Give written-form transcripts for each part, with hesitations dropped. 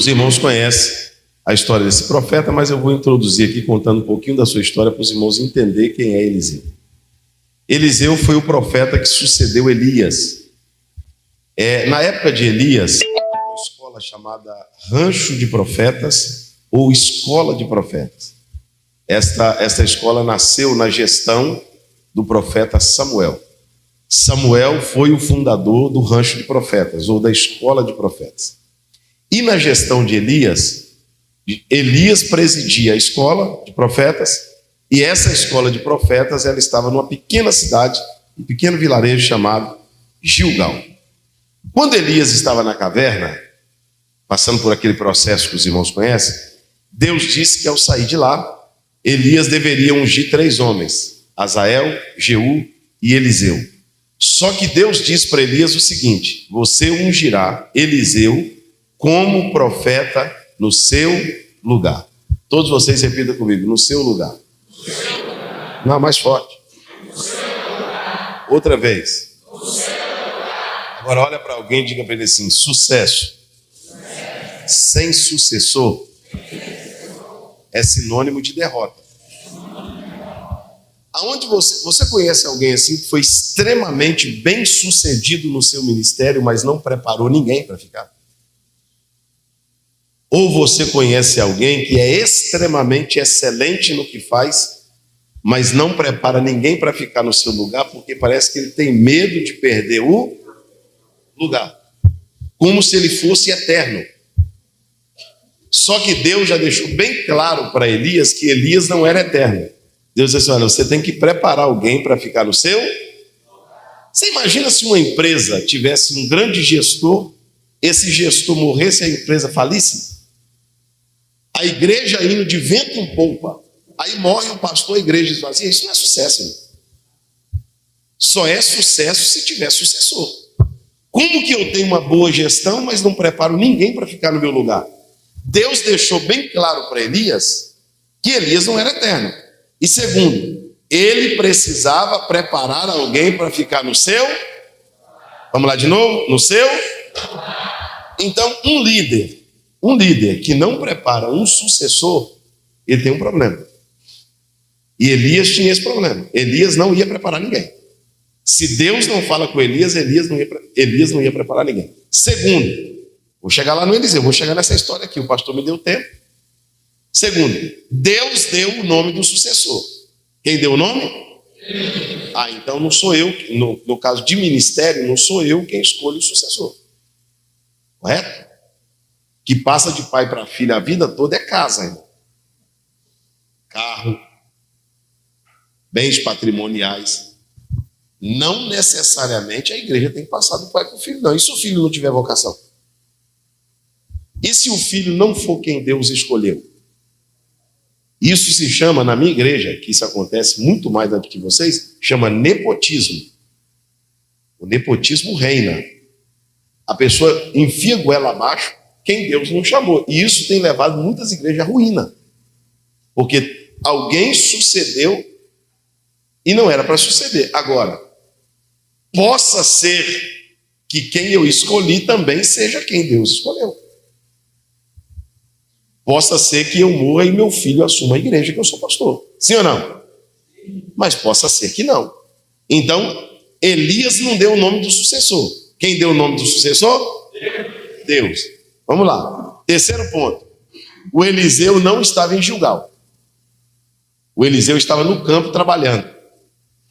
Os irmãos conhecem a história desse profeta, mas eu vou introduzir aqui contando um pouquinho da sua história para os irmãos entenderem quem é Eliseu. Eliseu foi o profeta que sucedeu Elias. Na época de Elias, uma escola chamada Rancho de Profetas ou Escola de Profetas. Esta escola nasceu na gestão do profeta Samuel. Samuel foi o fundador do Rancho de Profetas ou da Escola de Profetas. E na gestão de Elias, Elias presidia a escola de profetas, e essa escola de profetas ela estava numa pequena cidade, um pequeno vilarejo chamado Gilgal. Quando Elias estava na caverna, passando por aquele processo que os irmãos conhecem, Deus disse que ao sair de lá, Elias deveria ungir 3 homens, Azael, Jeú e Eliseu. Só que Deus disse para Elias o seguinte: você ungirá Eliseu como profeta no seu lugar. Todos vocês repitam comigo: no seu lugar. No seu lugar. Não, mais forte. No seu lugar. Outra vez. No seu lugar. Agora olha para alguém e diga para ele assim: sucesso. Sem sucessor é sinônimo de derrota. Aonde você conhece alguém assim que foi extremamente bem sucedido no seu ministério, mas não preparou ninguém para ficar? Ou você conhece alguém que é extremamente excelente no que faz, mas não prepara ninguém para ficar no seu lugar, porque parece que ele tem medo de perder o lugar, como se ele fosse eterno. Só que Deus já deixou bem claro para Elias que Elias não era eterno. Deus disse: olha, você tem que preparar alguém para ficar no seu. Você imagina se uma empresa tivesse um grande gestor, esse gestor morresse e a empresa falisse? A igreja indo de vento em polpa, aí morre o pastor, a igreja diz assim: isso não é sucesso, né? Só é sucesso se tiver sucessor. Como que eu tenho uma boa gestão, mas não preparo ninguém para ficar no meu lugar? Deus deixou bem claro para Elias que Elias não era eterno. E segundo, ele precisava preparar alguém para ficar no seu. Vamos lá de novo? No seu. Então, um líder que não prepara um sucessor, ele tem um problema. E Elias tinha esse problema. Elias não ia preparar ninguém. Se Deus não fala com Elias, Elias não ia preparar ninguém. Segundo, vou chegar lá no Eliseu, vou chegar nessa história aqui, o pastor me deu tempo. Segundo, Deus deu o nome do sucessor. Quem deu o nome? Então não sou eu, no caso de ministério, não sou eu quem escolhe o sucessor. Correto? Que passa de pai para filho a vida toda é casa, irmão. Carro, bens patrimoniais. Não necessariamente a igreja tem que passar do pai para o filho, não. E se o filho não tiver vocação? E se o filho não for quem Deus escolheu? Isso se chama, na minha igreja, que isso acontece muito mais do que vocês, chama nepotismo. O nepotismo reina. A pessoa enfia a goela abaixo quem Deus não chamou. E isso tem levado muitas igrejas à ruína. Porque alguém sucedeu e não era para suceder. Agora, possa ser que quem eu escolhi também seja quem Deus escolheu. Possa ser que eu morra e meu filho assuma a igreja que eu sou pastor. Sim ou não? Mas possa ser que não. Então, Elias não deu o nome do sucessor. Quem deu o nome do sucessor? Deus. Vamos lá. Terceiro ponto. O Eliseu não estava em Gilgal. O Eliseu estava no campo trabalhando.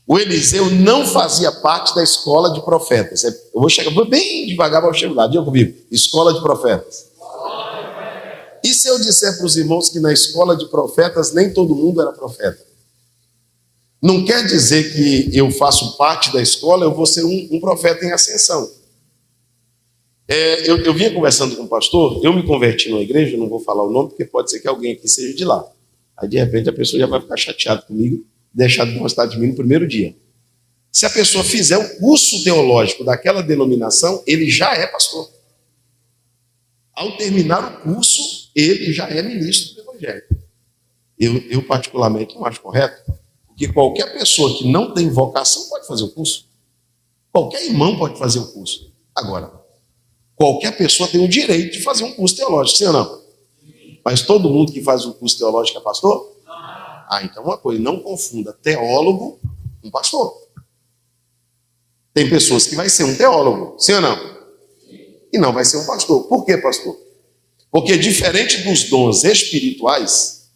O Eliseu não fazia parte da escola de profetas. Vou bem devagar para chegar lá. Diga comigo. Escola de profetas. E se eu disser para os irmãos que na escola de profetas nem todo mundo era profeta? Não quer dizer que eu faço parte da escola, eu vou ser um profeta em ascensão. Eu vinha conversando com o pastor, eu me converti numa igreja, não vou falar o nome, porque pode ser que alguém aqui seja de lá. Aí de repente a pessoa já vai ficar chateada comigo, deixar de gostar de mim no primeiro dia. Se a pessoa fizer o curso teológico daquela denominação, ele já é pastor. Ao terminar o curso, ele já é ministro do Evangelho. Eu particularmente não acho correto, porque qualquer pessoa que não tem vocação pode fazer o curso. Qualquer irmão pode fazer o curso. Agora, Qualquer pessoa tem o direito de fazer um curso teológico, sim ou não? Mas todo mundo que faz um curso teológico é pastor? Então uma coisa, não confunda teólogo com pastor. Tem pessoas que vai ser um teólogo, sim ou não? E não vai ser um pastor. Por que, pastor? Porque diferente dos dons espirituais,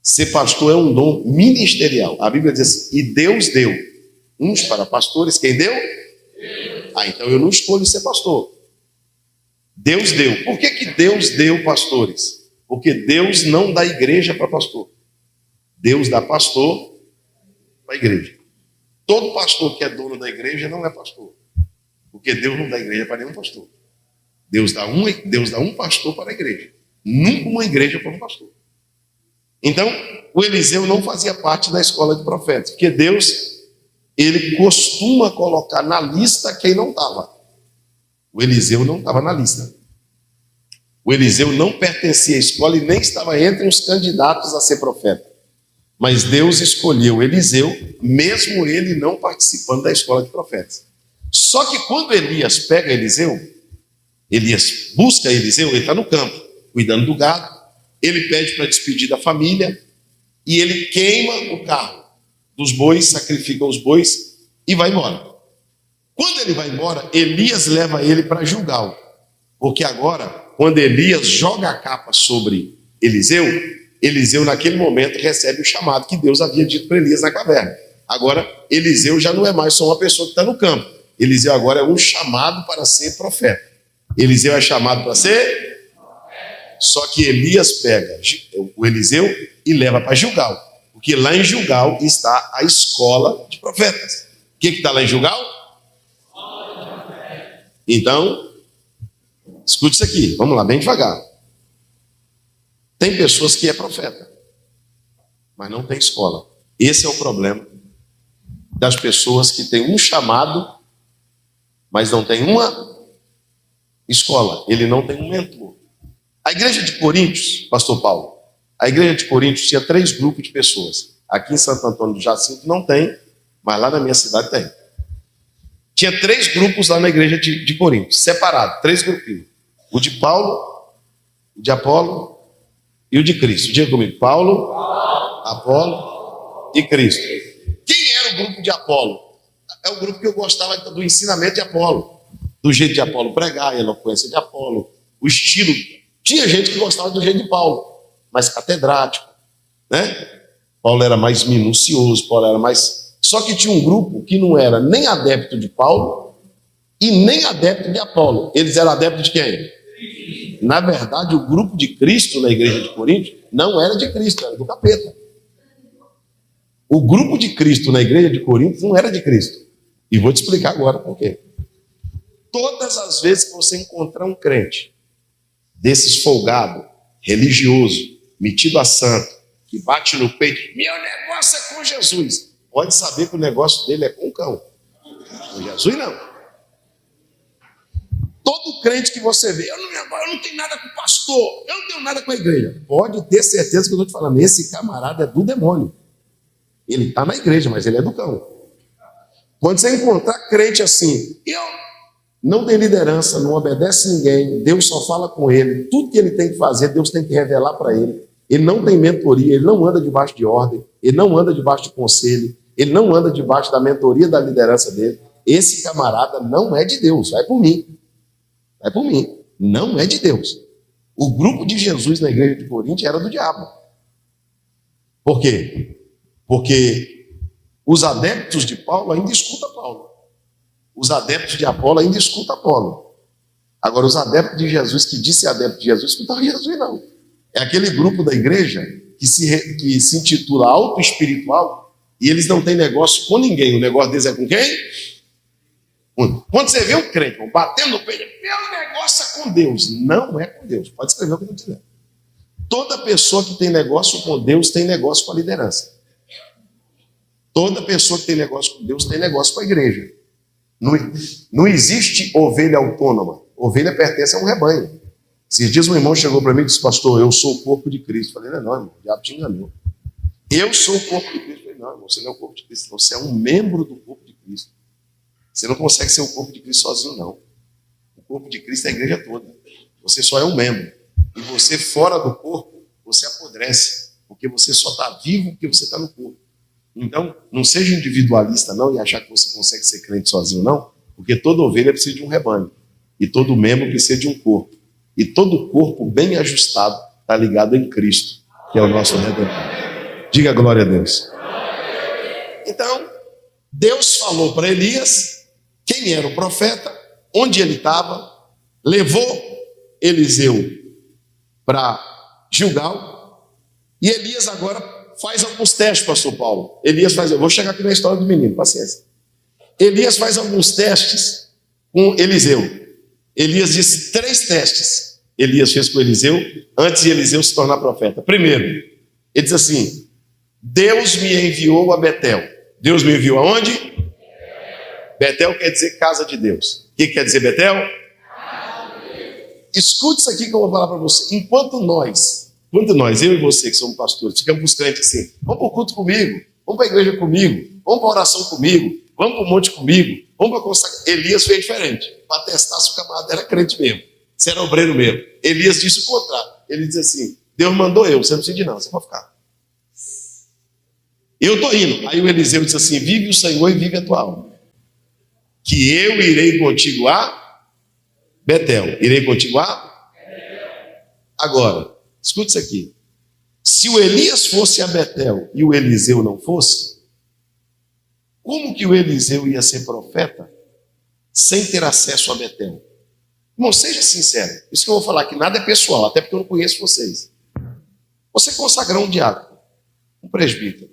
ser pastor é um dom ministerial. A Bíblia diz assim, e Deus deu uns para pastores, quem deu? Então eu não escolho ser pastor. Deus deu. Por que Deus deu pastores? Porque Deus não dá igreja para pastor. Deus dá pastor para a igreja. Todo pastor que é dono da igreja não é pastor. Porque Deus não dá igreja para nenhum pastor. Deus dá um pastor para a igreja. Nunca uma igreja para um pastor. Então, o Eliseu não fazia parte da escola de profetas. Porque Deus, ele costuma colocar na lista quem não estava. O Eliseu não estava na lista. O Eliseu não pertencia à escola e nem estava entre os candidatos a ser profeta. Mas Deus escolheu Eliseu, mesmo ele não participando da escola de profetas. Só que quando Elias pega Eliseu, Elias busca Eliseu, ele está no campo, cuidando do gado, ele pede para despedir da família e ele queima o carro dos bois, sacrifica os bois e vai embora. Quando ele vai embora, Elias leva ele para Gilgal, porque agora, quando Elias joga a capa sobre Eliseu, Eliseu naquele momento recebe o chamado que Deus havia dito para Elias na caverna. Agora, Eliseu já não é mais só uma pessoa que está no campo. Eliseu agora é um chamado para ser profeta. Eliseu é chamado para ser... Só que Elias pega o Eliseu e leva para Gilgal. Porque lá em Gilgal está a escola de profetas. O que está lá em Gilgal? Então, escute isso aqui. Vamos lá, bem devagar. Tem pessoas que é profeta, mas não tem escola. Esse é o problema das pessoas que têm um chamado, mas não tem uma escola. Ele não tem um mentor. A igreja de Coríntios, pastor Paulo, a igreja de Coríntios tinha 3 grupos de pessoas. Aqui em Santo Antônio do Jacinto não tem, mas lá na minha cidade tem. Tinha 3 grupos lá na igreja de Coríntios, separados, 3 grupinhos. O de Paulo, o de Apolo e o de Cristo. Diga comigo, Paulo, Apolo e Cristo. Quem era o grupo de Apolo? É o grupo que eu gostava do ensinamento de Apolo, do jeito de Apolo pregar, a eloquência de Apolo, o estilo. Tinha gente que gostava do jeito de Paulo, mais catedrático, né? Paulo era mais minucioso, Paulo era mais... Só que tinha um grupo que não era nem adepto de Paulo e nem adepto de Apolo. Eles eram adeptos de quem? Na verdade, o grupo de Cristo na igreja de Coríntios não era de Cristo, era do capeta. O grupo de Cristo na igreja de Coríntios não era de Cristo. E vou te explicar agora por quê. Todas as vezes que você encontrar um crente desses folgado, religioso, metido a santo, que bate no peito, meu negócio é com Jesus, pode saber que o negócio dele é com o cão. Com Jesus não. Todo crente que você vê, eu não tenho nada com o pastor, eu não tenho nada com a igreja. Pode ter certeza que eu estou te falando, esse camarada é do demônio. Ele está na igreja, mas ele é do cão. Quando você encontrar crente assim, não tem liderança, não obedece ninguém, Deus só fala com ele, tudo que ele tem que fazer, Deus tem que revelar para ele. Ele não tem mentoria, ele não anda debaixo de ordem, ele não anda debaixo de conselho, ele não anda debaixo da mentoria da liderança dele. Esse camarada não é de Deus, vai por mim. Vai por mim, não é de Deus. O grupo de Jesus na igreja de Coríntios era do diabo. Por quê? Porque os adeptos de Paulo ainda escutam Paulo. Os adeptos de Apolo ainda escutam Apolo. Agora, os adeptos de Jesus, que disse adepto de Jesus, escutaram Jesus não. É aquele grupo da igreja que se intitula auto-espiritual e eles não têm negócio com ninguém. O negócio deles é com quem? Quando você vê um crente batendo no peito, meu negócio é com Deus. Não é com Deus. Pode escrever o que eu quiser. Toda pessoa que tem negócio com Deus tem negócio com a liderança. Toda pessoa que tem negócio com Deus tem negócio com a igreja. Não existe ovelha autônoma. Ovelha pertence a um rebanho. Esses dias um irmão chegou para mim e disse, pastor, eu sou o corpo de Cristo. Eu falei, não, irmão, o diabo te enganou. Eu sou o corpo de Cristo. Eu falei, não, irmão, você não é o corpo de Cristo. Você é um membro do corpo de Cristo. Você não consegue ser o corpo de Cristo sozinho, não. O corpo de Cristo é a igreja toda. Você só é um membro. E você fora do corpo, você apodrece. Porque você só está vivo porque você está no corpo. Então, não seja individualista não e achar que você consegue ser crente sozinho não. Porque toda ovelha precisa de um rebanho. E todo membro precisa de um corpo. E todo corpo bem ajustado está ligado em Cristo, que é o nosso Redentor. Diga glória a Deus. Então, Deus falou para Elias quem era o profeta, onde ele estava, levou Eliseu para Gilgal, e Elias agora faz alguns testes, pastor Paulo. Eu vou chegar aqui na história do menino, paciência. Elias faz alguns testes com Eliseu. Elias disse 3 testes. Elias fez com Eliseu, antes de Eliseu se tornar profeta. Primeiro, ele diz assim: Deus me enviou a Betel. Deus me enviou aonde? Betel quer dizer casa de Deus. O que quer dizer Betel? Escute isso aqui que eu vou falar para você. Enquanto nós, eu e você que somos pastores, ficamos buscando assim, vamos para o culto comigo, vamos para a igreja comigo, vamos para a oração comigo, vamos para o monte comigo, vamos para a consagração. Elias fez diferente, para testar se o camarada era crente mesmo, se era obreiro mesmo. Elias disse o contrário. Ele diz assim: Deus mandou eu, você não precisa ir não, você pode ficar. Eu estou indo. Aí o Eliseu disse assim: vive o Senhor e vive a tua alma, que eu irei contigo a Betel. Irei contigo a Agora, escute isso aqui. Se o Elias fosse a Betel e o Eliseu não fosse, como que o Eliseu ia ser profeta sem ter acesso a Betel? Irmão, seja sincero. Isso que eu vou falar aqui, nada é pessoal, até porque eu não conheço vocês. Você consagrar um diácono, um presbítero,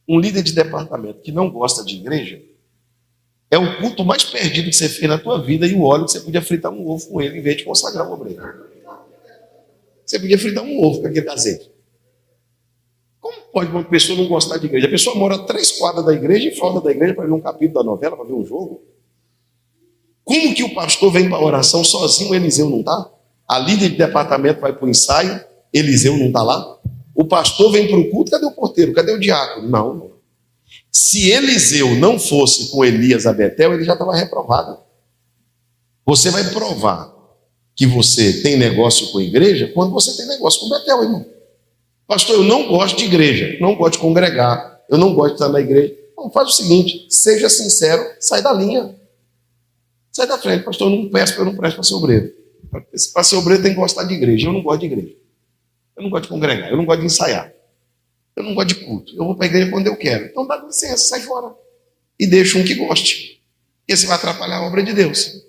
um líder de departamento que não gosta de igreja, é o culto mais perdido que você fez na tua vida, e o óleo que você podia fritar um ovo com ele em vez de consagrar um obreiro. Você podia fritar um ovo com aquele azeite. Como pode uma pessoa não gostar de igreja? A pessoa mora a 3 quadras da igreja e falta da igreja para ver um capítulo da novela, para ver um jogo. Como que o pastor vem para a oração sozinho, Eliseu não está? A líder de departamento vai para o ensaio, Eliseu não está lá? O pastor vem para o culto, cadê o porteiro? Cadê o diácono? Não. Se Eliseu não fosse com Elias a Betel, ele já estava reprovado. Você vai provar que você tem negócio com a igreja quando você tem negócio com Betel, irmão. Pastor, eu não gosto de igreja, não gosto de congregar, eu não gosto de estar na igreja. Então faz o seguinte: seja sincero, sai da linha. Sai da frente. Pastor, eu não presto para ser obreiro. Para ser obreiro tem que gostar de igreja. Eu não gosto de igreja. Eu não gosto de congregar, eu não gosto de ensaiar. Eu não gosto de culto. Eu vou para a igreja quando eu quero. Então dá licença, sai fora. E deixa um que goste. Porque você vai atrapalhar a obra de Deus.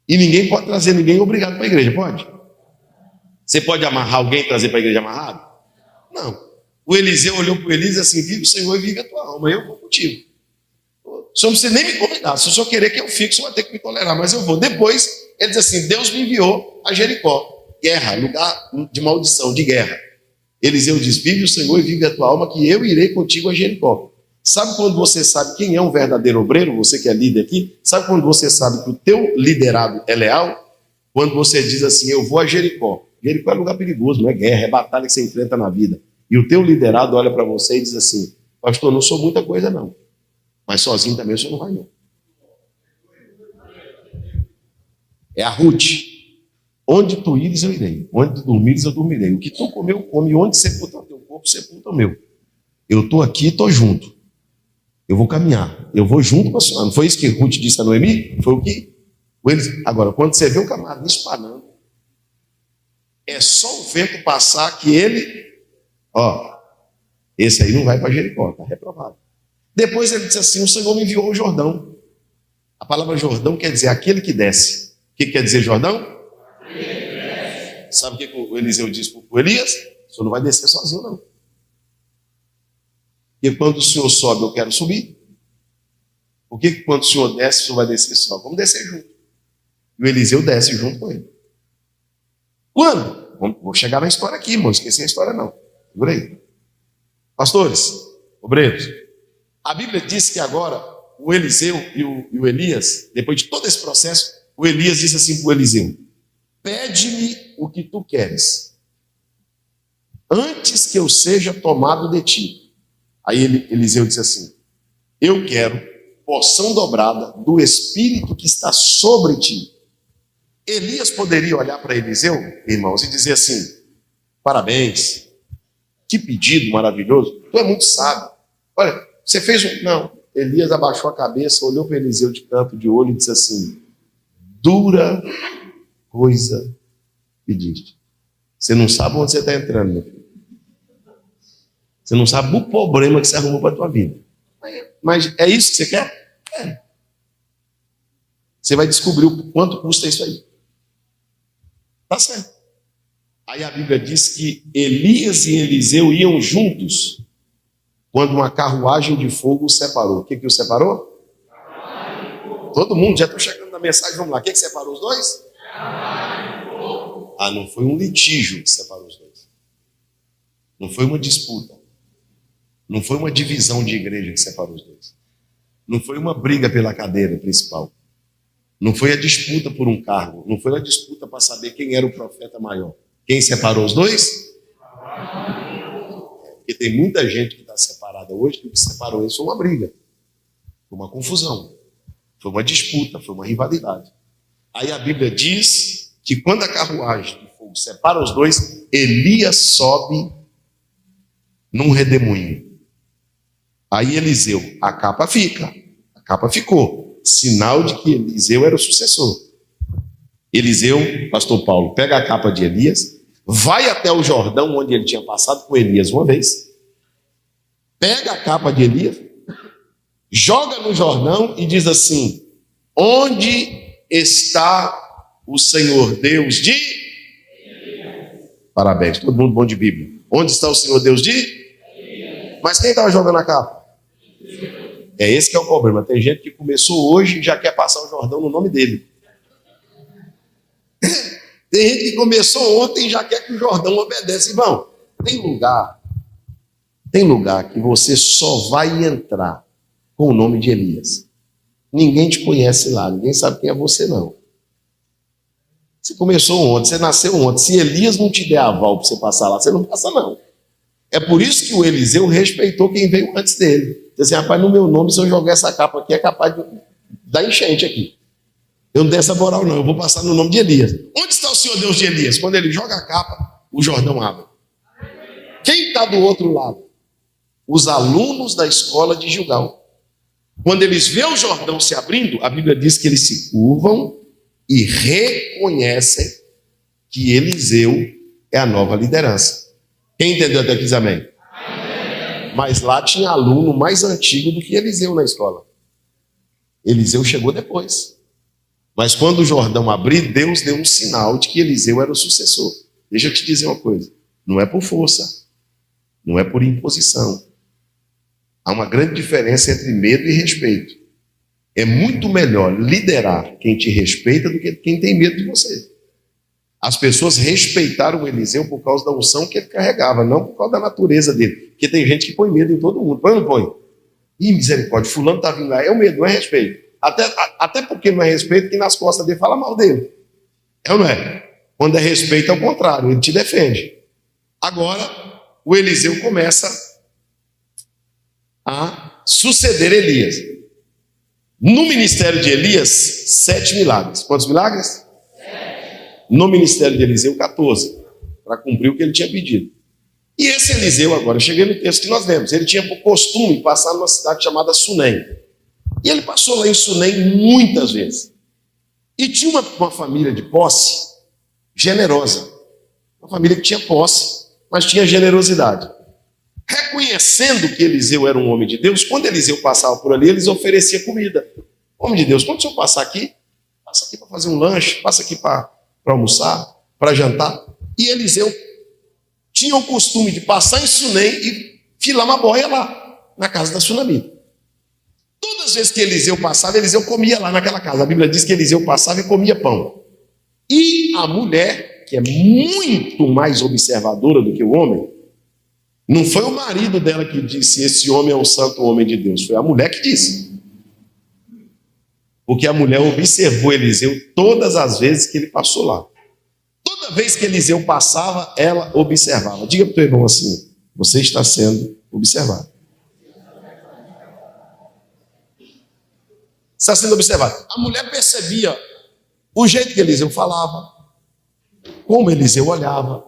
E ninguém pode trazer ninguém obrigado para a igreja, pode? Você pode amarrar alguém e trazer para a igreja amarrado? Não. O Eliseu olhou para o Elias e disse assim: vive o Senhor e vive a tua alma, eu vou contigo. O senhor não precisa nem me convidar. Se o senhor querer que eu fique, o senhor vai ter que me tolerar, mas eu vou. Depois, ele diz assim: Deus me enviou a Jericó. Guerra, lugar de maldição, de guerra. Eliseu diz: vive o Senhor e vive a tua alma, que eu irei contigo a Jericó. Sabe quando você sabe quem é um verdadeiro obreiro? Você que é líder aqui, sabe quando você sabe que o teu liderado é leal? Quando você diz assim: eu vou a Jericó. Jericó é lugar perigoso, não é guerra, é batalha que você enfrenta na vida. E o teu liderado olha para você e diz assim: pastor, não sou muita coisa não, mas sozinho também o senhor não vai não. É a Ruth. Onde tu ires, eu irei. Onde tu dormires, eu dormirei. O que tu comer, eu como. E onde sepultar o teu corpo, sepulta o meu. Eu estou aqui, estou junto. Eu vou caminhar. Eu vou junto com a senhora. Não foi isso que Ruth disse a Noemi? Foi o que? Agora, quando você vê o camarada disparando, é só o vento passar que ele... esse aí não vai para Jericó, está reprovado. Depois ele disse assim: o Senhor me enviou ao Jordão. A palavra Jordão quer dizer aquele que desce. O que quer dizer Jordão? Sabe o que o Eliseu disse para o Elias? O senhor não vai descer sozinho, não. Porque quando o senhor sobe, eu quero subir. Por que quando o senhor desce, o senhor vai descer só? Vamos descer junto. E o Eliseu desce junto com ele. Quando? Vou chegar na história aqui, irmão. Não esqueci a história, não. Segura aí. Pastores, obreiros, a Bíblia diz que agora o Eliseu e o Elias, depois de todo esse processo, o Elias disse assim para o Eliseu: pede-me o que tu queres, antes que eu seja tomado de ti. Aí Eliseu disse assim: eu quero porção dobrada do Espírito que está sobre ti. Elias poderia olhar para Eliseu, irmãos, e dizer assim: parabéns, que pedido maravilhoso, tu é muito sábio. Olha, você fez um... Não, Elias abaixou a cabeça, olhou para Eliseu de canto de olho e disse assim: dura coisa pediste. Você não sabe onde você está entrando, meu filho. Você não sabe o problema que você arrumou para a tua vida. Mas é isso que você quer? É. Você vai descobrir o quanto custa isso aí. Tá certo. Aí a Bíblia diz que Elias e Eliseu iam juntos quando uma carruagem de fogo os separou. O que os separou? Todo mundo, já estou chegando na mensagem, vamos lá. O que separou os dois? Ah, não foi um litígio que separou os dois. Não foi uma disputa. Não foi uma divisão de igreja que separou os dois. Não foi uma briga pela cadeira principal. Não foi a disputa por um cargo. Não foi a disputa para saber quem era o profeta maior. Quem separou os dois? Porque tem muita gente que está separada hoje, que o que separou eles foi uma briga. Foi uma confusão. Foi uma disputa, foi uma rivalidade. Aí a Bíblia diz que quando a carruagem de fogo separa os dois, Elias sobe num redemoinho. Aí Eliseu, a capa ficou. Sinal de que Eliseu era o sucessor. Eliseu, pastor Paulo, pega a capa de Elias, vai até o Jordão, onde ele tinha passado com Elias uma vez, pega a capa de Elias, joga no Jordão e diz assim: onde está o Senhor Deus de... Parabéns, todo mundo bom de Bíblia. Onde está o Senhor Deus de... Mas quem estava jogando a capa? É esse que é o problema. Tem gente que começou hoje e já quer passar o Jordão no nome dele. Tem gente que começou ontem e já quer que o Jordão obedece. Irmão, tem lugar que você só vai entrar com o nome de Elias. Ninguém te conhece lá, ninguém sabe quem é você, não. Você começou ontem, você nasceu ontem. Se Elias não te der aval para você passar lá, você não passa, não. É por isso que o Eliseu respeitou quem veio antes dele. Diz assim: rapaz, no meu nome, se eu jogar essa capa aqui, é capaz de dar enchente aqui. Eu não dei essa moral, não. Eu vou passar no nome de Elias. Onde está o Senhor Deus de Elias? Quando ele joga a capa, o Jordão abre. Quem está do outro lado? Os alunos da escola de Gilgal. Quando eles veem o Jordão se abrindo, a Bíblia diz que eles se curvam e reconhecem que Eliseu é a nova liderança. Quem entendeu até aqui, amém? Mas lá tinha aluno mais antigo do que Eliseu na escola. Eliseu chegou depois. Mas quando o Jordão abriu, Deus deu um sinal de que Eliseu era o sucessor. Deixa eu te dizer uma coisa: não é por força, não é por imposição. Há uma grande diferença entre medo e respeito. É muito melhor liderar quem te respeita do que quem tem medo de você. As pessoas respeitaram Eliseu por causa da unção que ele carregava, não por causa da natureza dele. Porque tem gente que põe medo em todo mundo. Põe ou não põe? Ih, misericórdia, fulano está vindo lá. É o medo, não é respeito. Até porque não é respeito, que nas costas dele fala mal dele. É ou não é? Quando é respeito, é o contrário, ele te defende. Agora, o Eliseu começa a suceder Elias. No ministério de Elias, 7 milagres. Quantos milagres? No ministério de Eliseu, 14, para cumprir o que ele tinha pedido. E esse Eliseu, agora, eu cheguei no texto que nós vemos, ele tinha por costume passar numa cidade chamada Sunem. E ele passou lá em Sunem muitas vezes. E tinha uma família de posse generosa. Uma família que tinha posse, mas tinha generosidade. Reconhecendo que Eliseu era um homem de Deus, quando Eliseu passava por ali, eles ofereciam comida. Homem de Deus, quando o senhor passar aqui, passa aqui para fazer um lanche, passa aqui para almoçar, para jantar. E Eliseu tinha o costume de passar em Sunem e filar uma boia lá, na casa da sunamita. Todas as vezes que Eliseu passava, Eliseu comia lá naquela casa. A Bíblia diz que Eliseu passava e comia pão. E a mulher, que é muito mais observadora do que o homem, não foi o marido dela que disse: esse homem é um santo homem de Deus. Foi a mulher que disse. Porque a mulher observou Eliseu todas as vezes que ele passou lá. Toda vez que Eliseu passava, ela observava. Diga para o teu irmão assim: você está sendo observado. Está sendo observado. A mulher percebia O jeito que Eliseu falava, como Eliseu olhava,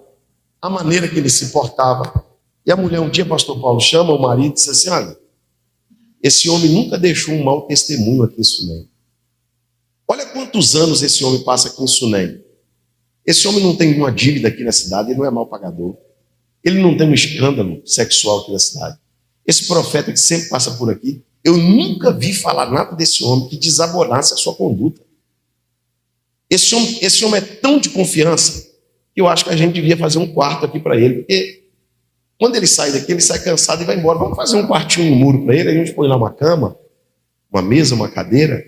a maneira que ele se portava. E a mulher, um dia, pastor Paulo, chama o marido e diz assim: olha, esse homem nunca deixou um mau testemunho aqui em Sunem. Olha quantos anos esse homem passa aqui em Sunem. Esse homem não tem uma dívida aqui na cidade, ele não é mal pagador. Ele não tem um escândalo sexual aqui na cidade. Esse profeta que sempre passa por aqui, eu nunca vi falar nada desse homem que desabonasse a sua conduta. Esse homem é tão de confiança que eu acho que a gente devia fazer um quarto aqui para ele, porque quando ele sai daqui, ele sai cansado e vai embora. Vamos fazer um quartinho no muro para ele, a gente põe lá uma cama, uma mesa, uma cadeira,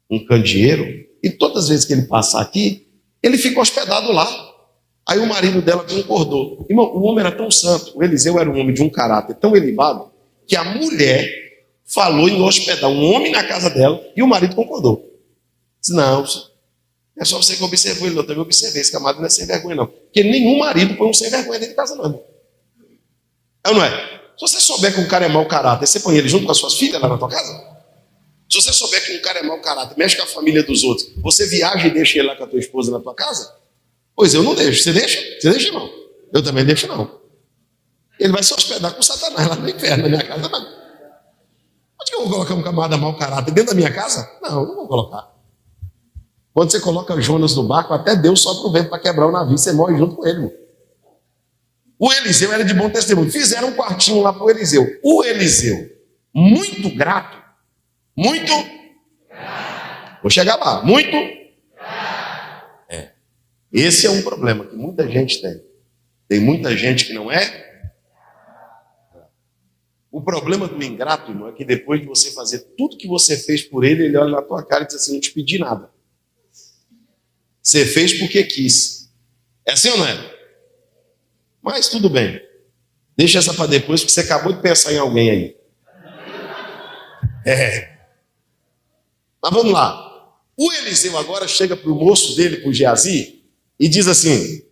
um candeeiro, e todas as vezes que ele passar aqui, ele fica hospedado lá. Aí o marido dela concordou. Irmão, o homem era tão santo, o Eliseu era um homem de um caráter tão elevado, que a mulher falou em hospedar um homem na casa dela, e o marido concordou. Disse: não, é só você que observou ele, eu também observei, esse camarada não é sem vergonha não. Porque nenhum marido põe um sem vergonha dentro de casa não. É ou não é? Se você souber que um cara é mau caráter, você põe ele junto com as suas filhas lá na tua casa? Se você souber que um cara é mau caráter, mexe com a família dos outros, você viaja e deixa ele lá com a tua esposa na tua casa? Pois eu não deixo. Você deixa? Você deixa não. Eu também deixo não. Ele vai se hospedar com Satanás lá no inferno, na minha casa não. Onde que eu vou colocar um camarada mau caráter? Dentro da minha casa? Não, não vou colocar. Quando você coloca Jonas no barco, até Deus sopra o vento para quebrar o navio, você morre junto com ele, irmão. O Eliseu era de bom testemunho. Fizeram um quartinho lá para o Eliseu. O Eliseu, muito grato, muito grato. Vou chegar lá, muito grato. Esse é um problema que muita gente tem. Tem muita gente que não é. O problema do ingrato, irmão, é que depois de você fazer tudo que você fez por ele, ele olha na tua cara e diz assim: não te pedi nada. Você fez porque quis. É assim ou não é? Mas tudo bem. Deixa essa para depois, porque você acabou de pensar em alguém aí. Mas vamos lá. O Eliseu agora chega para o moço dele, para o Geazi, e diz assim: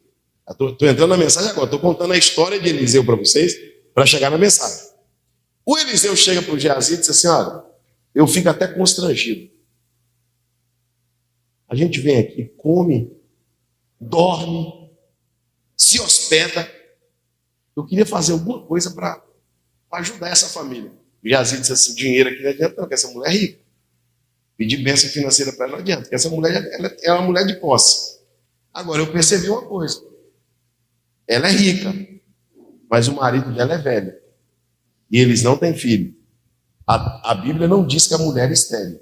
estou entrando na mensagem agora, estou contando a história de Eliseu para vocês, para chegar na mensagem. O Eliseu chega para o Geazi e diz assim: olha, eu fico até constrangido. A gente vem aqui, come, dorme, se hospeda. Eu queria fazer alguma coisa para ajudar essa família. O Geazi disse assim: dinheiro aqui não adianta não, porque essa mulher é rica. Pedir bênção financeira para ela não adianta, porque essa mulher ela é uma mulher de posse. Agora eu percebi uma coisa: ela é rica, mas o marido dela é velho. E eles não têm filho. A Bíblia não diz que a mulher é estéril.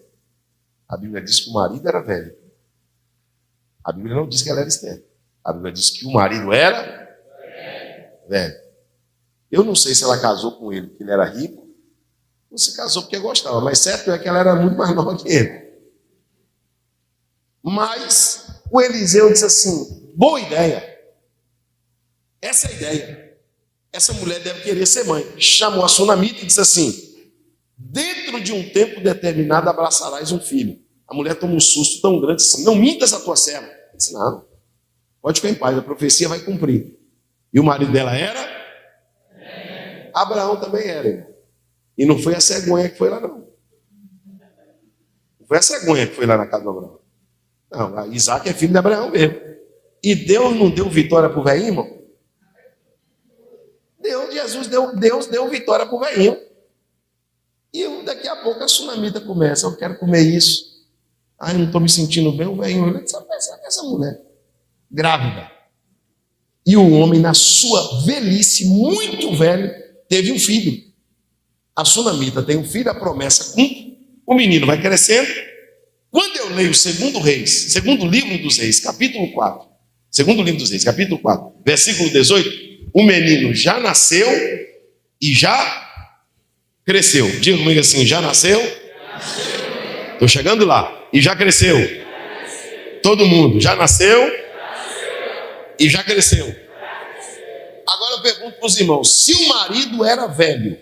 A Bíblia diz que o marido era velho. A Bíblia não diz que ela era estéril. A Bíblia diz que o marido era velho. Eu não sei se ela casou com ele porque ele era rico, ou se casou porque gostava, mas certo é que ela era muito mais nova que ele. Mas o Eliseu disse assim: boa ideia. Essa é a ideia. Essa mulher deve querer ser mãe. Chamou a sunamita e disse assim: dentro de um tempo determinado abraçarás um filho. A mulher toma um susto tão grande assim: não mintas a tua serva. Ele disse: não, pode ficar em paz, a profecia vai cumprir. E o marido dela era? Abraão também era, irmão. E não foi a cegonha que foi lá, não. Não foi a cegonha que foi lá na casa do Abraão. Não, Isaac é filho de Abraão mesmo. E Deus não deu vitória para o velhinho, irmão? Deus deu vitória para o velhinho. E daqui a pouco a sunamita começa: eu quero comer isso. Ai, não estou me sentindo bem. O velhinho olha e disse: pensar que essa mulher grávida. E o homem, na sua velhice, muito velho, teve um filho. A sunamita tem um filho, a promessa cumpre, o menino vai crescendo. Quando eu leio segundo livro dos Reis, capítulo 4, segundo livro dos Reis, capítulo 4, versículo 18, o menino já nasceu e já cresceu. Diga comigo assim: já nasceu? Estou chegando lá. E já cresceu. Todo mundo, já nasceu e já cresceu. Agora eu pergunto para os irmãos: se o marido era velho,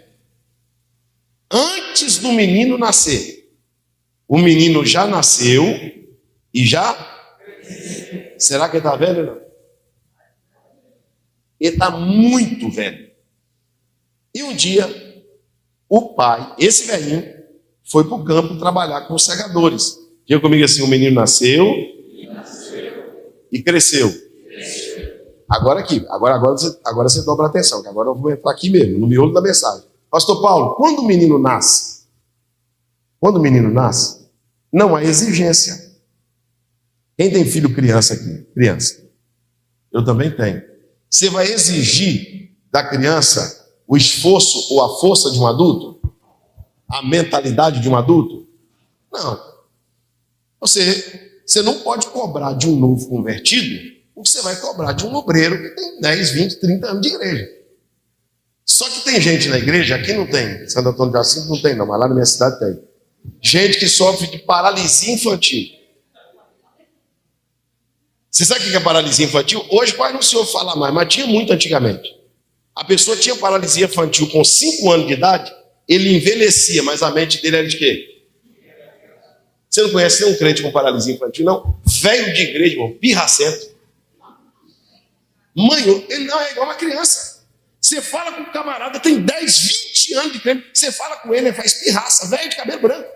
antes do menino nascer, o menino já nasceu e já... Será que ele está velho ou não? Ele está muito velho. E um dia, o pai, esse velhinho, foi para o campo trabalhar com os segadores. Diga comigo assim: o menino nasceu e cresceu. Agora aqui, agora você dobra a atenção, que agora eu vou entrar aqui mesmo, no miolo da mensagem. Pastor Paulo, quando o menino nasce, não há exigência. Quem tem filho criança aqui? Criança. Eu também tenho. Você vai exigir da criança o esforço ou a força de um adulto? A mentalidade de um adulto? Não. Você não pode cobrar de um novo convertido o que você vai cobrar de um obreiro que tem 10, 20, 30 anos de igreja. Só que tem gente na igreja, aqui não tem, Santo Antônio de Jacinto não tem não, mas lá na minha cidade tem. Gente que sofre de paralisia infantil. Você sabe o que é paralisia infantil? Hoje quase não se ouve falar mais, mas tinha muito antigamente. A pessoa tinha paralisia infantil com 5 anos de idade, ele envelhecia, mas a mente dele era de quê? Você não conhece nenhum crente com paralisia infantil, não? Velho de igreja, irmão, pirracento. Mãe, ele não é igual uma criança. Você fala com o camarada, tem 10, 20 anos de crente, você fala com ele faz pirraça, velho de cabelo branco.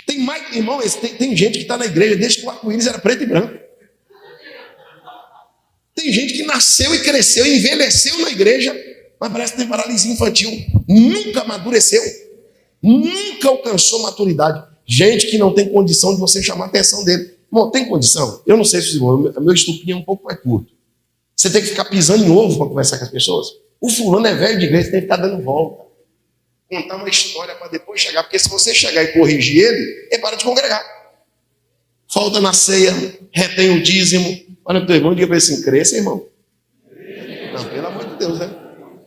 Tem mais, irmão, tem gente que está na igreja desde que o arco-íris era preto e branco. Tem gente que nasceu e cresceu e envelheceu na igreja, mas parece que tem paralisia infantil. Nunca amadureceu. Nunca alcançou maturidade. Gente que não tem condição de você chamar a atenção dele. Irmão, tem condição? Eu não sei se o meu estupinho é um pouco mais curto. Você tem que ficar pisando em ovo para conversar com as pessoas. O fulano é velho de igreja, você tem que ficar dando volta. Contar uma história para depois chegar. Porque se você chegar e corrigir ele para de congregar. Falta na ceia, retém o dízimo. Olha para o teu irmão e diga para ele assim, cresça, irmão. Não, pelo amor de Deus, né?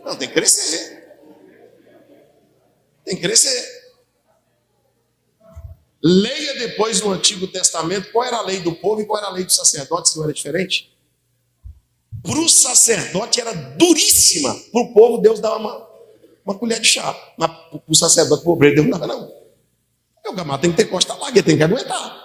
Não, tem que crescer. Tem que crescer. Leia depois no Antigo Testamento qual era a lei do povo e qual era a lei do sacerdote, se não era diferente. Para o sacerdote era duríssima. Para o povo, Deus dava uma colher de chá. Mas para o sacerdote, para o obreiro, Deus não dava, não. O camarada tem que ter costa larga, ele tem que aguentar.